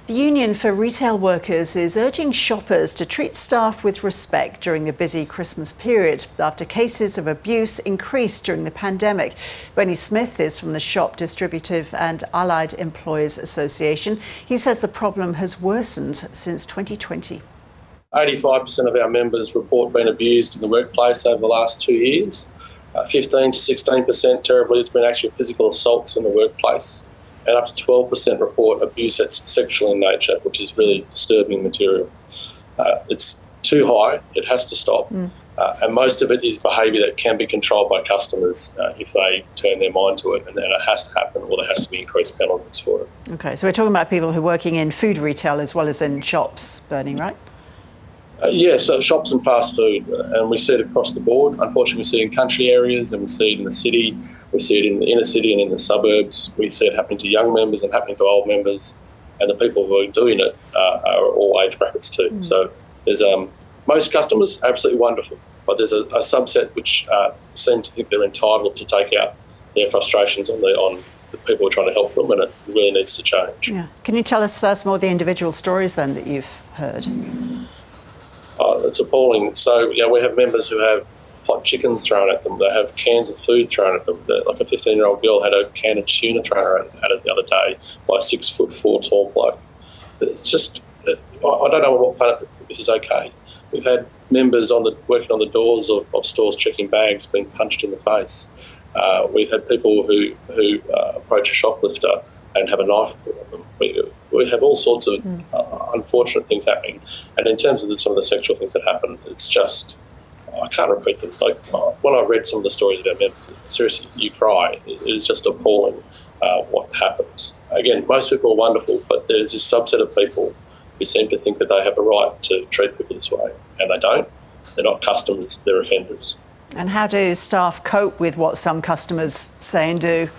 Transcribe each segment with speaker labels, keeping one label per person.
Speaker 1: The Union for Retail Workers is urging shoppers to treat staff with respect during the busy Christmas period after cases of abuse increased during the pandemic. Bernie Smith is from the Shop Distributive and Allied Employers Association. He says the problem has worsened since 2020.
Speaker 2: 85% of our members report being abused in the workplace over the last 2 years. 15 to 16%, terribly, it's been actually physical assaults in the workplace. And up to 12% report abuse that's sexual in nature, which is really disturbing material. It's too high, it has to stop. And most of it is behaviour that can be controlled by customers if they turn their mind to it, and it has to happen, or there has to be increased penalties for it.
Speaker 1: OK, so we're talking about people who are working in food retail as well as in shops, Bernie, right?
Speaker 2: Yes, so shops and fast food, and we see it across the board. Unfortunately, we see it in country areas, and we see it in the city. We see it in the inner city and in the suburbs. We see it happening to young members and happening to old members, and the people who are doing it are all age brackets too. So there's most customers are absolutely wonderful, but there's a subset which seem to think they're entitled to take out their frustrations on the people who are trying to help them, and it really needs to change.
Speaker 1: Yeah. Can you tell us some of the individual stories then that you've heard?
Speaker 2: It's appalling. So, we have members who have hot chickens thrown at them. They have cans of food thrown at them. Like a 15-year-old girl had a can of tuna thrown at her the other day by a 6'4" tall bloke. It's just, I don't know on what planet this is okay. We've had members working on the doors of stores checking bags being punched in the face. We've had people who approach a shoplifter and have a knife put on them. We have all sorts of unfortunate things happening. And in terms of some of the sexual things that happen, it's just, I can't repeat them. Like, when I read some of the stories of our members, seriously, you cry. It's just appalling what happens. Again, most people are wonderful, but there's this subset of people who seem to think that they have a right to treat people this way, and they don't. They're not customers, they're offenders.
Speaker 1: And how do staff cope with what some customers say and do?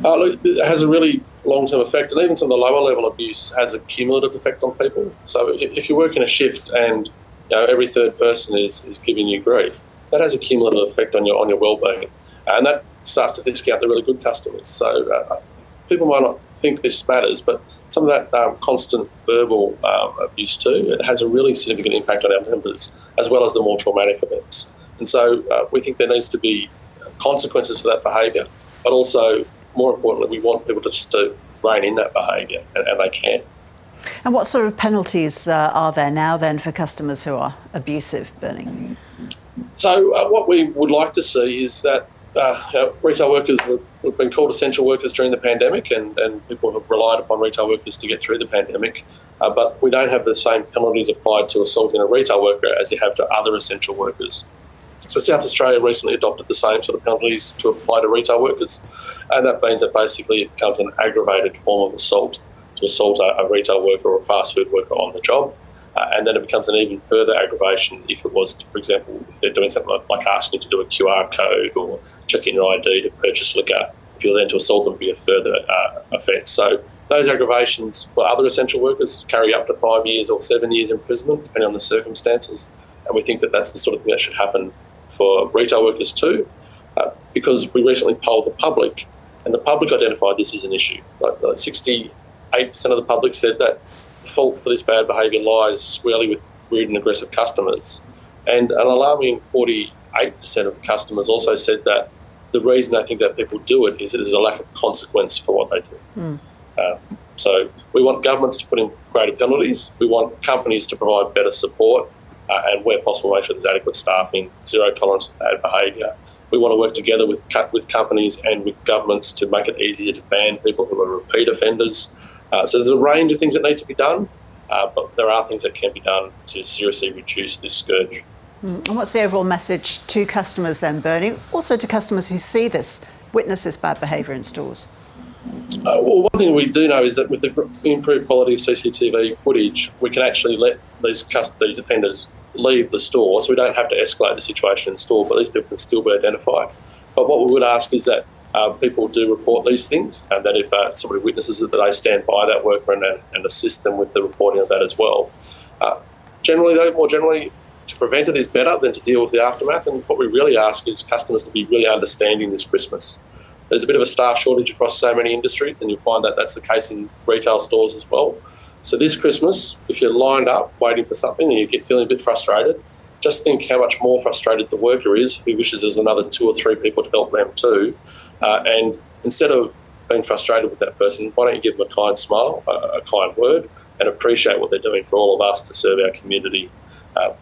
Speaker 2: Look, it has a really long-term effect, and even some of the lower level abuse has a cumulative effect on people. So if you work in a shift and every third person is giving you grief, that has a cumulative effect on your well-being, and that starts to discount the really good customers. So people might not think this matters, but some of that constant verbal abuse too, it has a really significant impact on our members, as well as the more traumatic events. And so we think there needs to be consequences for that behaviour, but also, more importantly, we want people to rein in that behaviour, and they can.
Speaker 1: And what sort of penalties are there now then for customers who are abusive, Bernie?
Speaker 2: So what we would like to see is that retail workers have been called essential workers during the pandemic, and people have relied upon retail workers to get through the pandemic, but we don't have the same penalties applied to assaulting a retail worker as you have to other essential workers. So South Australia recently adopted the same sort of penalties to apply to retail workers, and that means that basically it becomes an aggravated form of assault to assault a retail worker or a fast food worker on the job, and then it becomes an even further aggravation if it was, for example, if they're doing something like asking you to do a QR code or checking your ID to purchase liquor. If you're then to assault them, it would be a further offence. So those aggravations for other essential workers carry up to 5 years or 7 years imprisonment, depending on the circumstances, and we think that that's the sort of thing that should happen for retail workers too, because we recently polled the public, and the public identified this as an issue. Like 68% of the public said that the fault for this bad behaviour lies squarely with rude and aggressive customers, and an alarming 48% of customers also said that the reason they think that people do it is that there's a lack of consequence for what they do. So we want governments to put in greater penalties. We want companies to provide better support, and where possible make sure there's adequate staffing, zero tolerance to bad behaviour. We want to work together with companies and with governments to make it easier to ban people who are repeat offenders. So there's a range of things that need to be done, but there are things that can be done to seriously reduce this scourge.
Speaker 1: And what's the overall message to customers then, Bernie? Also to customers who witness this bad behaviour in stores?
Speaker 2: Well, one thing we do know is that with the improved quality of CCTV footage, we can actually let these offenders leave the store, so we don't have to escalate the situation in store, but these people can still be identified. But what we would ask is that people do report these things, and that if somebody witnesses it, that they stand by that worker and assist them with the reporting of that as well. More generally, to prevent it is better than to deal with the aftermath, and what we really ask is customers to be really understanding this Christmas. there's a bit of a staff shortage across so many industries, and you'll find that that's the case in retail stores as well. So this Christmas, if you're lined up waiting for something and you get feeling a bit frustrated, just think how much more frustrated the worker is who wishes there's another 2 or 3 people to help them too. And instead of being frustrated with that person, why don't you give them a kind smile, a kind word, and appreciate what they're doing for all of us to serve our community.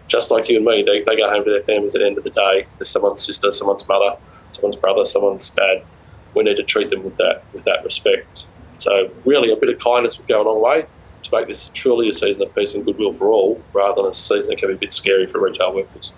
Speaker 2: Just like you and me, they go home to their families at the end of the day. There's someone's sister, someone's mother, someone's brother, someone's dad. We need to treat them with that respect. So really a bit of kindness would go a long way to make this truly a season of peace and goodwill for all, rather than a season that can be a bit scary for retail workers.